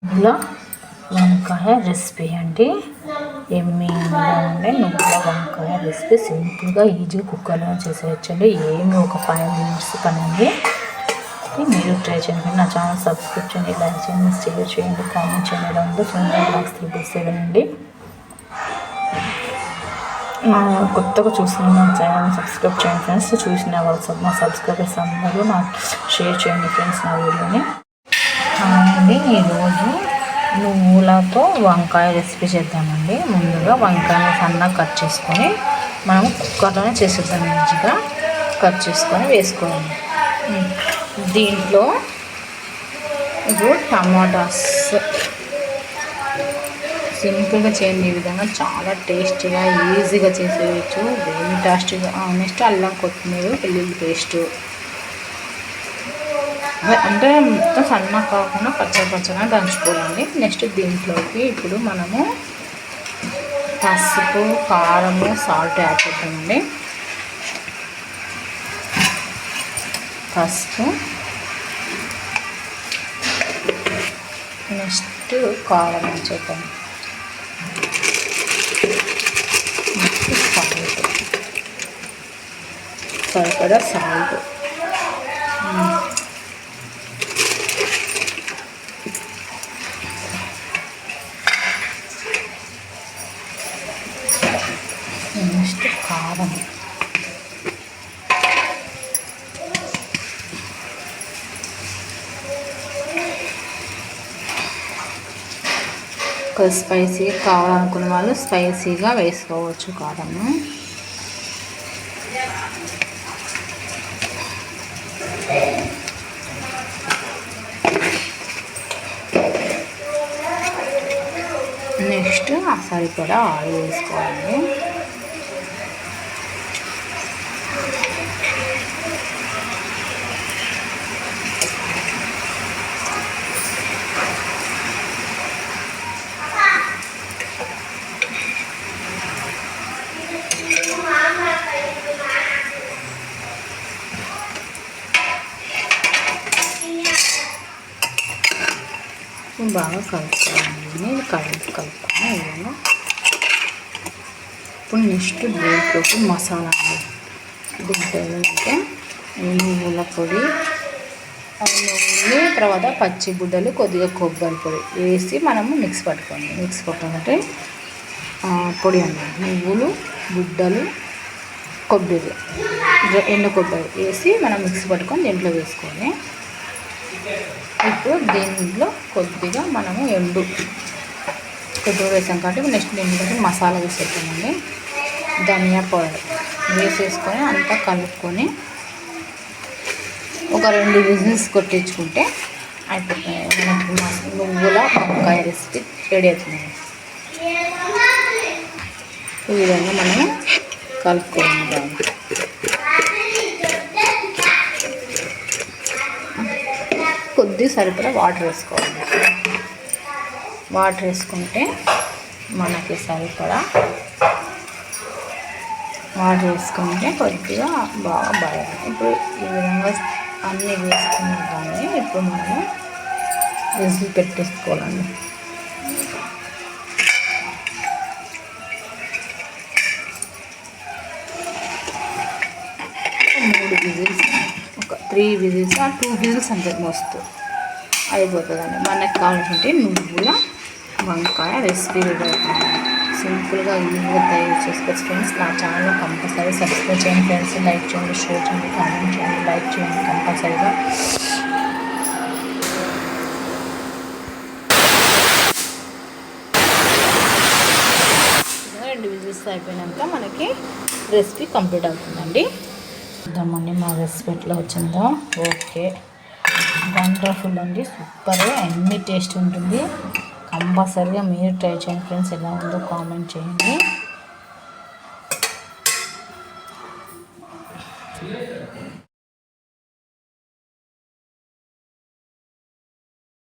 నువ్వుల వంకాయ రెసిపీ అండి. ఎమ్మిగా ఉండే నువ్వుల వంకాయ రెసిపీ సింపుల్గా ఈజీగా కుక్కర్లో చేసేయచ్చండి. ఏమి ఒక 5 minutes పనండి. మీరు ట్రై చేయండి. నా ఛానల్ సబ్స్క్రైబ్ చేయండి, లైక్ చేయండి, షేర్ చేయండి, కామెంట్ చేయండి. ఎలా ఉందో సుందర బ్లాగ్స్ 367 అండి. కొత్తగా చూసిన నా ఛానల్ సబ్స్క్రైబ్ చేయండి ఫ్రెండ్స్. చూసిన వాళ్ళు మా సబ్స్క్రైబర్స్ అందరూ నాకు షేర్ చేయండి ఫ్రెండ్స్ నా వీడియోని. అండి ఈరోజు నువ్వులతో వంకాయ రెసిపీ చేద్దామండి. ముందుగా వంకాయని సన్నగా కట్ చేసుకొని మనం కుక్కర్లోనే చేసేద్దాం. మంచిగా కట్ చేసుకొని వేసుకోవాలి. దీంట్లో ఇప్పుడు టమాటాస్ సింపుల్గా చేయండి. ఈ విధంగా చాలా టేస్టీగా ఈజీగా చేసేయచ్చు. వెరీ టేస్టీగా. నెక్స్ట్ అల్లం, కొత్తిమీర, వెల్లుల్లి పేస్టు అంటే మొత్తం సన్న కాకుండా పచ్చగా దంచుకోవాలండి. నెక్స్ట్ దీంట్లోకి ఇప్పుడు మనము పసుపు, కారము, సాల్ట్ యాడ్ చేద్దామండి. పసుపు, నెక్స్ట్ కారం యాడ్ చేద్దాం. నెక్స్ట్ సాల్ట్, సరిపడా సాల్ట్, నెక్స్ట్ కారం, స్పైసీగా కావాలనుకున్న వాళ్ళు స్పైసీగా వేసుకోవచ్చు కారము. నెక్స్ట్ సరిపడా ఆయిల్ వేసుకోవాలి. బాగా కలుపుకోవాలి. కలుపుకొని ఇవ్వను. ఇప్పుడు నెక్స్ట్ దీంట్లోకి మసాలా అండి. దీంట్లో ఏంటంటే నువ్వుల పొడి, నువ్వులు, తర్వాత పచ్చి గుడ్డలు, కొద్దిగా కొబ్బరి పొడి వేసి మనము మిక్స్ పట్టుకుంటే పొడి అన్నమాట. నువ్వులు, గుడ్డలు, కొబ్బరి, ఎండు కొబ్బరి వేసి మనం మిక్స్ పట్టుకొని దీంట్లో వేసుకొని ఇప్పుడు దీంట్లో కొద్దిగా మనము కొద్దిగా వేసాం కాబట్టి నెక్స్ట్ దీంట్లో మసాలా వేసేస్తామండి. ధనియా పౌడర్ వేసేసుకొని అంతా కలుపుకొని ఒక 2 విజిల్స్ కొట్టించుకుంటే అయిపోతుంది. నువ్వుల వంకాయ రెసిపీ రెడీ అవుతుంది. ఈ విధంగా మనము కలుపుకోవాలి. కొద్దిగా సరిపడా వాటర్ వేసుకోవాలి. వాటర్ వేసుకుంటే మనకి సరిపడా వాటర్ వేసుకుంటే కొద్దిగా బాగా ఇప్పుడు ఈ విధంగా అన్నీ వేసుకున్న దాన్ని ఇప్పుడు మనము విజిల్ పెట్టేసుకోవాలండి. ఒక 3 విజిల్స్ 2 విజిల్స్ అంటే మస్తు అయిపోతుందండి. మనకు కావాల్సింటే నువ్వుల వంకాయ రెసిపీ రెడీ అవుతుంది. సింపుల్గా ఈజీగా తయారు చేసుకోవచ్చు ఫ్రెండ్స్. నా ఛానల్ కంపల్సరీ సబ్స్క్రైబ్ చేయండి ఫ్రెండ్స్. లైక్ చేయండి, షేర్ చేయండి, కామెంట్ చేయండి, లైక్ చేయండి కంపల్సరీగా. 2 విజిల్స్ అయిపోయాక మనకి రెసిపీ కంప్లీట్ అవుతుందండి. చూద్దామండి మా రెసిపీ ఎట్లా వచ్చిందో. ఓకే, వండర్ఫుల్ అండి, సూపర్, ఎన్ని టేస్ట్ ఉంటుంది. కంపల్సరీగా మీరు ట్రై చేయండి ఫ్రెండ్స్. ఎలా ఉందో కామెంట్ చేయండి.